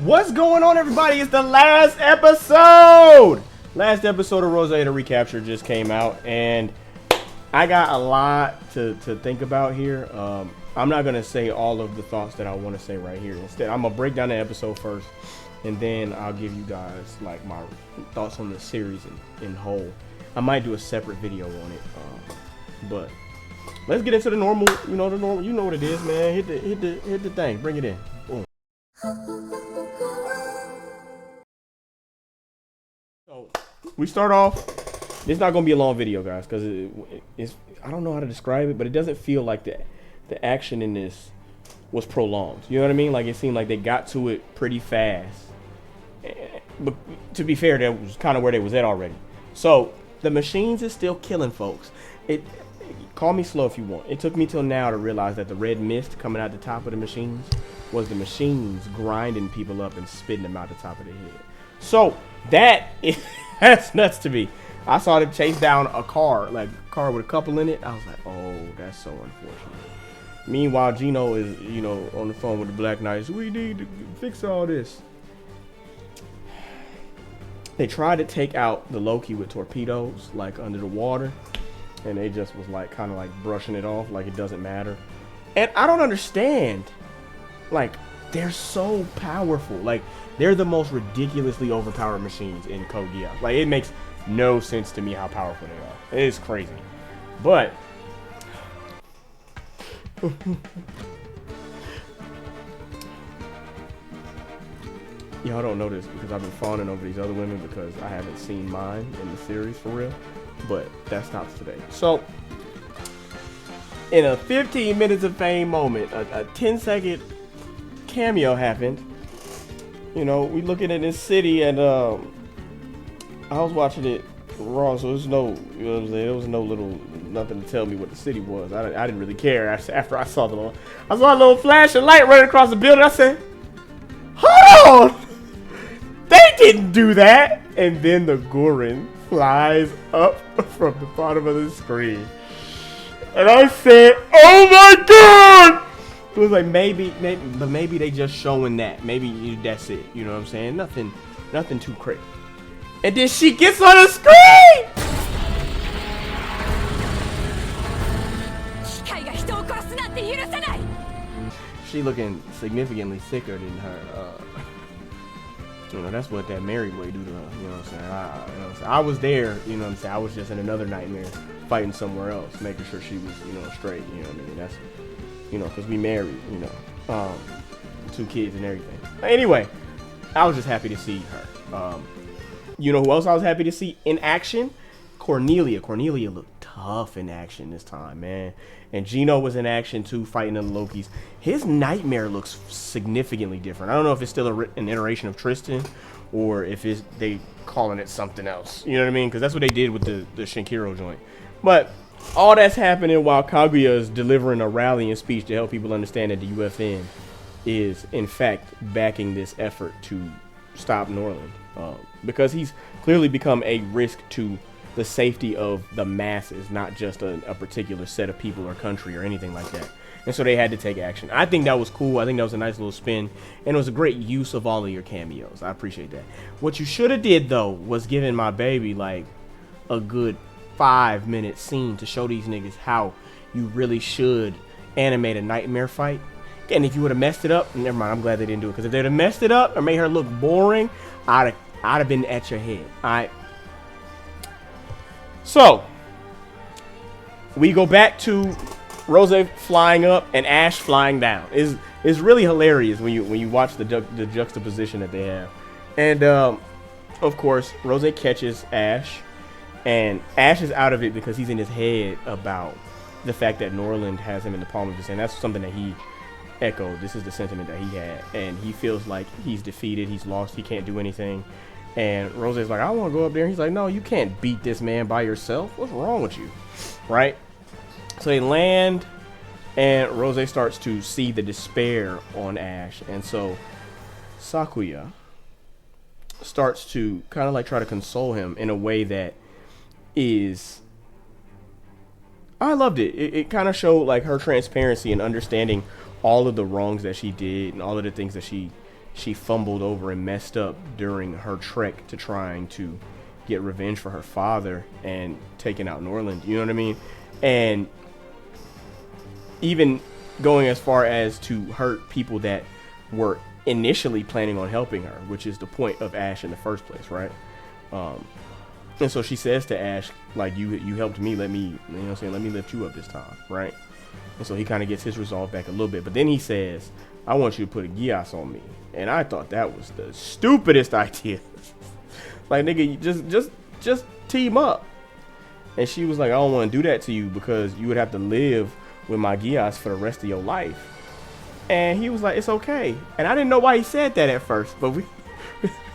What's going on, everybody? It's the last episode! Last episode of Roze the Recapture just came out, and I got a lot to think about here. I'm not going to say all of the thoughts that I want to say right here. Instead, I'm going to break down the episode first, and then I'll give you guys like my thoughts on the series in whole. I might do a separate video on it, but let's get into the normal, you know what it is, man. Hit the thing, bring it in. Boom. So we start off. It's not gonna be a long video, guys, because it's I don't know how to describe it, but it doesn't feel like the action in this was prolonged. You know what I mean? Like, it seemed like they got to it pretty fast. But to be fair, that was kind of where they was at already. So the machines is still killing folks. Call me slow if you want. It took me till now to realize that the red mist coming out the top of the machines was the machines grinding people up and spitting them out the top of their head. So that's nuts to me. I saw them chase down a car, like a car with a couple in it. I was like, oh, that's so unfortunate. Meanwhile, Gino is, on the phone with the Black Knights. We need to fix all this. They tried to take out the Loki with torpedoes, like under the water. And they just was like kind of like brushing it off like it doesn't matter. And I don't understand. Like, they're so powerful. Like, they're the most ridiculously overpowered machines in Code Geass. Like, it makes no sense to me how powerful they are. It is crazy. But y'all don't know this because I've been fawning over these other women because I haven't seen mine in the series for real. But that stops today. So, in a 15 minutes of fame moment, a 10-second cameo happened. We looking at this city, and I was watching it raw, so there's no, there was nothing to tell me what the city was. I didn't really care after I saw a little flash of light running across the building. I said, hold on, they didn't do that. And then the Gurren flies up from the bottom of the screen, and I said, "Oh my god!" It was like maybe they just showing that. Maybe that's it. You know what I'm saying? Nothing too crazy. And then she gets on the screen. She looking significantly sicker than her. That's what that Mary boy do to her. You know what I'm saying? I was there. You know what I'm saying? I was just in another nightmare, fighting somewhere else, making sure she was, straight. You know what I mean? That's, because we married. 2 kids and everything. Anyway, I was just happy to see her. You know who else I was happy to see in action? Cornelia. Cornelia looked tough in action this time, man. And Gino was in action too, fighting the Lokis. His nightmare looks significantly different. I don't know if it's still an iteration of Tristan, or if they calling it something else. You know what I mean? Because that's what they did with the Shinkiro joint. But all that's happening while Kaguya is delivering a rallying speech to help people understand that the UFN is, in fact, backing this effort to stop Norland. Because he's clearly become a risk to the safety of the masses, not just a particular set of people or country or anything like that. And so they had to take action. I think that was cool. I think that was a nice little spin, and it was a great use of all of your cameos. I appreciate that. What you should have did though was given my baby like a good 5-minute scene to show these niggas how you really should animate a nightmare fight. And if you would have messed it up, never mind, I'm glad they didn't do it, because if they'd have messed it up or made her look boring, I'd have been at your head. Alright. So we go back to Roze flying up and Ash flying down. Is really hilarious when you watch the juxtaposition that they have. And of course, Roze catches Ash, and Ash is out of it because he's in his head about the fact that Norland has him in the palm of his hand. That's something that he echoed. This is the sentiment that he had, and he feels like he's defeated, he's lost, he can't do anything. And Rose's like, I want to go up there. He's like, no, you can't beat this man by yourself. What's wrong with you? Right? So they land, and Roze starts to see the despair on Ash. And so Sakuya starts to kind of like try to console him in a way that is... I loved it. It kind of showed like her transparency and understanding all of the wrongs that she did and all of the things that she she fumbled over and messed up during her trek to trying to get revenge for her father and taking out Norland. You know what I mean? And even going as far as to hurt people that were initially planning on helping her, which is the point of Ash in the first place, right? And so she says to Ash, like, you helped me, let me, you know what I'm saying, let me lift you up this time, right? And so he kind of gets his resolve back a little bit, but then he says, I want you to put a Geass on me. And I thought that was the stupidest idea. Like, nigga, just team up. And she was like, I don't want to do that to you because you would have to live with my Geass for the rest of your life. And he was like, it's okay. And I didn't know why he said that at first, but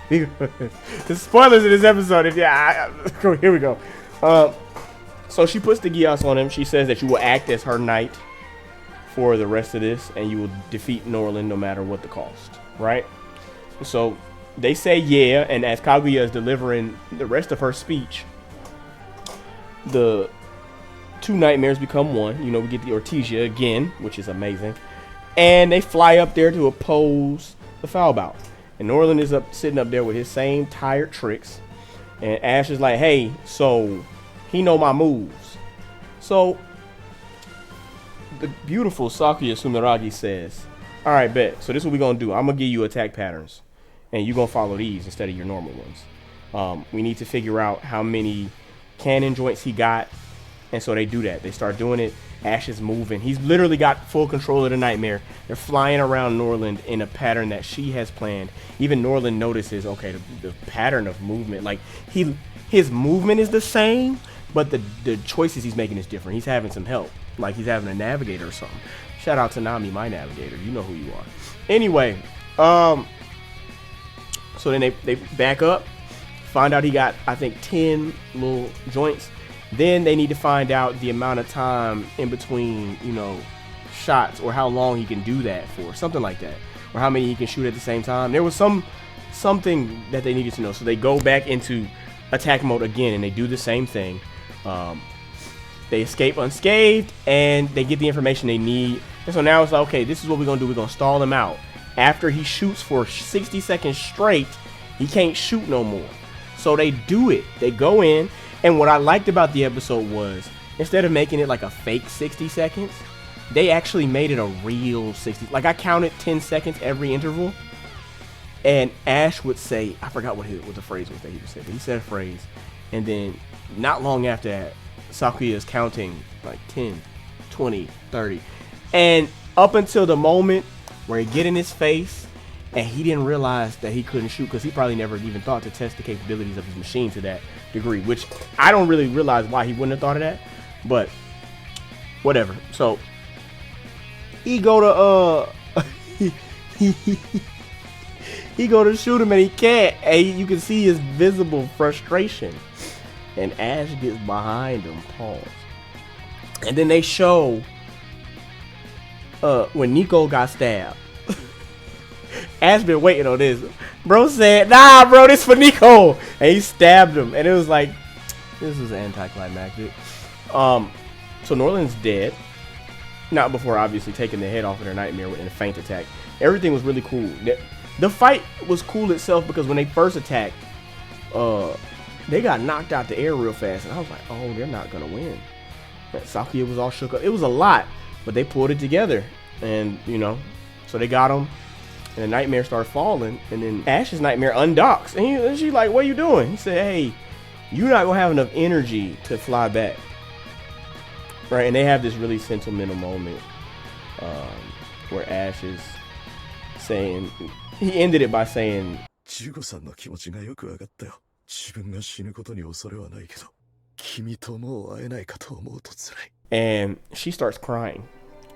the spoilers in this episode. If here we go. So she puts the Geass on him. She says that you will act as her knight for the rest of this, and you will defeat Norland no matter what the cost, right? So they say yeah, and as Kaguya is delivering the rest of her speech, the two nightmares become one. You know, we get the Ortesia again, which is amazing. And they fly up there to oppose the foul bout. And Norland is sitting up there with his same tired tricks. And Ash is like, hey, so he know my moves. So the beautiful Sakuya Sumeragi says, all right, bet. So this is what we're going to do. I'm going to give you attack patterns. And you're going to follow these instead of your normal ones. We need to figure out how many cannon joints he got. And so they do that. They start doing it. Ash is moving. He's literally got full control of the nightmare. They're flying around Norland in a pattern that she has planned. Even Norland notices, okay, the pattern of movement. Like, his movement is the same, but the choices he's making is different. He's having some help. Like, he's having a navigator or something. Shout out to Nami, my navigator. You know who you are. Anyway, so then they back up. Find out he got, I think, 10 little joints. Then they need to find out the amount of time in between, you know, shots, or how long he can do that for, something like that, or how many he can shoot at the same time. There was something that they needed to know. So they go back into attack mode again, and they do the same thing. They escape unscathed, and they get the information they need. And so now it's like, okay, this is what we're gonna do. We're gonna stall him out. After he shoots for 60 seconds straight, he can't shoot no more. So they do it. They go in. And what I liked about the episode was, instead of making it like a fake 60 seconds, they actually made it a real 60. Like, I counted 10 seconds every interval. And Ash would say, I forgot what the phrase was that he would say, but he said a phrase. And then not long after that, Sakuya is counting like 10, 20, 30. And up until the moment where he get in his face, and he didn't realize that he couldn't shoot, because he probably never even thought to test the capabilities of his machine to that degree, which I don't really realize why he wouldn't have thought of that, but whatever. So he go to he go to shoot him, and he can't, and you can see his visible frustration, and Ash gets behind him. Pause. And then they show when Nico got stabbed. Ash been waiting on this. Bro said, nah, bro, this for Nico. And he stabbed him. And it was like, this is anticlimactic. So Norland's dead. Not before obviously taking the head off of their nightmare in a feint attack. Everything was really cool. The fight was cool itself because when they first attacked, they got knocked out the air real fast. And I was like, oh, they're not going to win. Sakuya was all shook up. It was a lot, but they pulled it together. And, you know, so they got him. And the nightmare started falling, and then Ash's nightmare undocks. And she's like, what are you doing? He said, hey, you're not going to have enough energy to fly back. Right? And they have this really sentimental moment where Ash is saying, he ended it by saying, and she starts crying.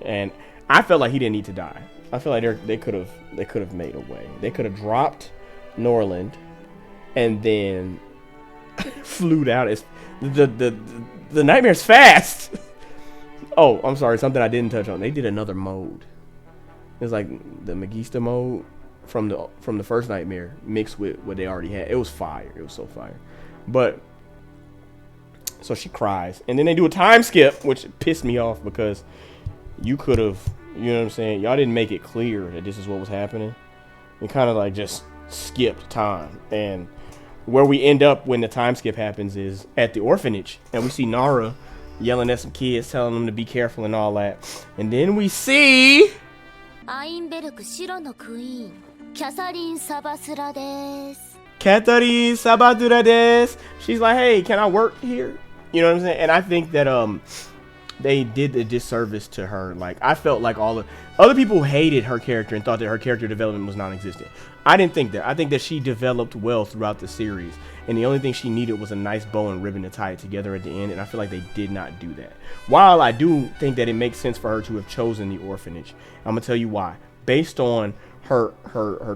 And I felt like he didn't need to die. I feel like they could have made a way. They could have dropped Norland and then flew out. As the nightmare's fast. Oh, I'm sorry, something I didn't touch on. They did another mode. It's like the Megista mode from the first nightmare mixed with what they already had. It was fire. It was so fire. But so she cries, and then they do a time skip, which pissed me off because you could have. You know what I'm saying? Y'all didn't make it clear that this is what was happening. You know It kind of like just skipped time. And where we end up when the time skip happens is at the orphanage, and we see Nara yelling at some kids, telling them to be careful and all that. And then we see Catherine Sabadura des. She's like, hey, can I work here? You know what I'm saying? And I think that they did a disservice to her. Like, I felt like all the other people hated her character and thought that her character development was non-existent. I didn't think that. I think that she developed well throughout the series, and the only thing she needed was a nice bow and ribbon to tie it together at the end, and I feel like they did not do that. While I do think that it makes sense for her to have chosen the orphanage, I'm gonna tell you why. Based on her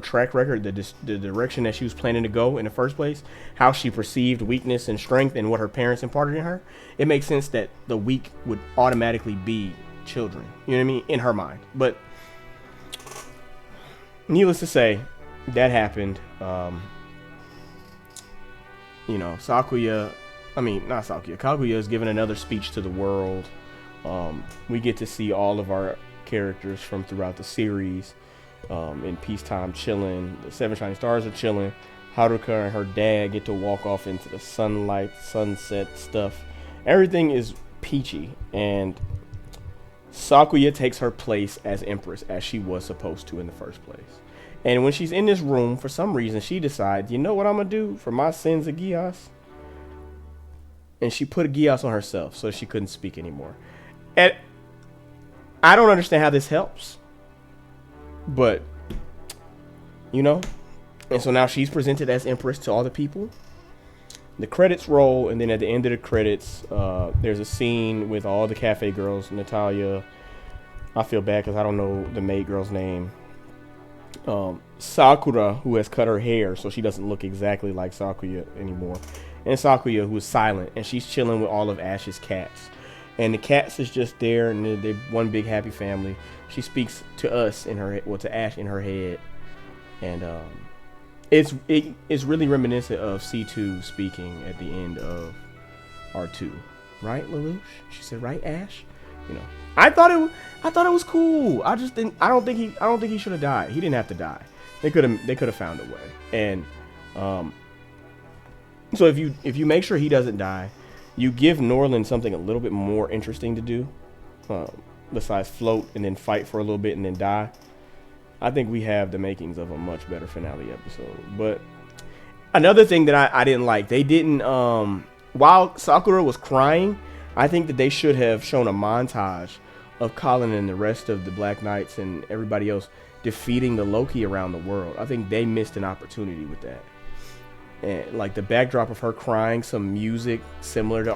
track record, the direction that she was planning to go in the first place, how she perceived weakness and strength, and what her parents imparted in her, it makes sense that the weak would automatically be children. You know what I mean? In her mind. But needless to say, that happened. You know, Kaguya is giving another speech to the world. We get to see all of our characters from throughout the series in peacetime chilling. The 7 Shining Stars are chilling. Haruka and her dad get to walk off into the sunlight, sunset stuff. Everything is peachy, and Sakuya takes her place as Empress, as she was supposed to in the first place. And when she's in this room, for some reason, she decides, you know what I'm going to do for my sins of Geass? And she put a Geass on herself so she couldn't speak anymore. And I don't understand how this helps. But, you know. And so now she's presented as Empress to all the people. The credits roll, and then at the end of the credits, there's a scene with all the cafe girls. Natalia. I feel bad because I don't know the maid girl's name. Sakura, who has cut her hair so she doesn't look exactly like Sakuya anymore, and Sakuya, who is silent, and she's chilling with all of Ash's cats, and the cats is just there, and they're one big happy family. She speaks to us in her, well, to Ash in her head, and it's really reminiscent of C2 speaking at the end of R2, right, Lelouch? She said, right, Ash? You know, I thought it was cool. I don't think he should have died. He didn't have to die. They could have found a way. And so if you make sure he doesn't die, you give Norland something a little bit more interesting to do, besides float and then fight for a little bit and then die. I think we have the makings of a much better finale episode. But another thing that I didn't like, they didn't while Sakura was crying, I think that they should have shown a montage of Colin and the rest of the Black Knights and everybody else defeating the Loki around the world. I think they missed an opportunity with that. And like the backdrop of her crying, some music similar to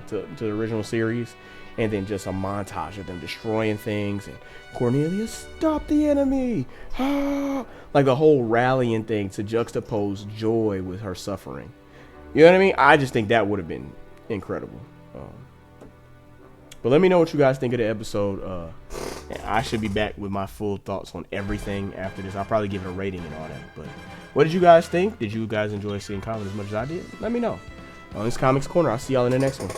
to the original series, and then just a montage of them destroying things and Cornelius, stop the enemy! Ah! Like the whole rallying thing to juxtapose joy with her suffering. You know what I mean? I just think that would have been incredible. But let me know what you guys think of the episode. I should be back with my full thoughts on everything after this. I'll probably give it a rating and all that. But what did you guys think? Did you guys enjoy seeing Colin as much as I did? Let me know. This is Comics Corner. I'll see y'all in the next one.